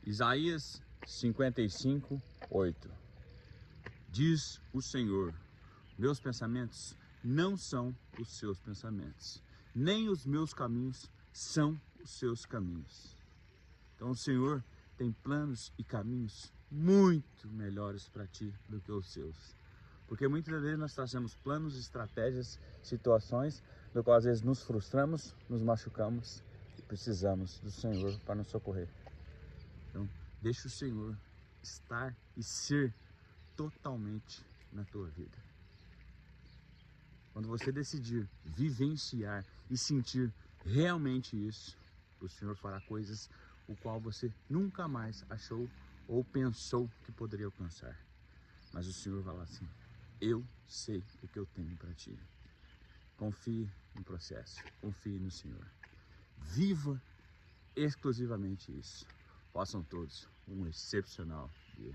Isaías 55, 8. Diz o Senhor: meus pensamentos não são os seus pensamentos, nem os meus caminhos são os seus caminhos. Então o Senhor tem planos e caminhos muito melhores para ti do que os seus. Porque muitas vezes nós trazemos planos, estratégias, situações, do qual às vezes nos frustramos, nos machucamos e precisamos do Senhor para nos socorrer. Então, deixa o Senhor estar e ser totalmente na tua vida. Quando você decidir vivenciar e sentir realmente isso, o Senhor fará coisas o qual você nunca mais achou ou pensou que poderia alcançar. Mas o Senhor vai lá assim: eu sei o que eu tenho para ti. Confie no processo, confie no Senhor. Viva exclusivamente isso. Façam todos um excepcional dia.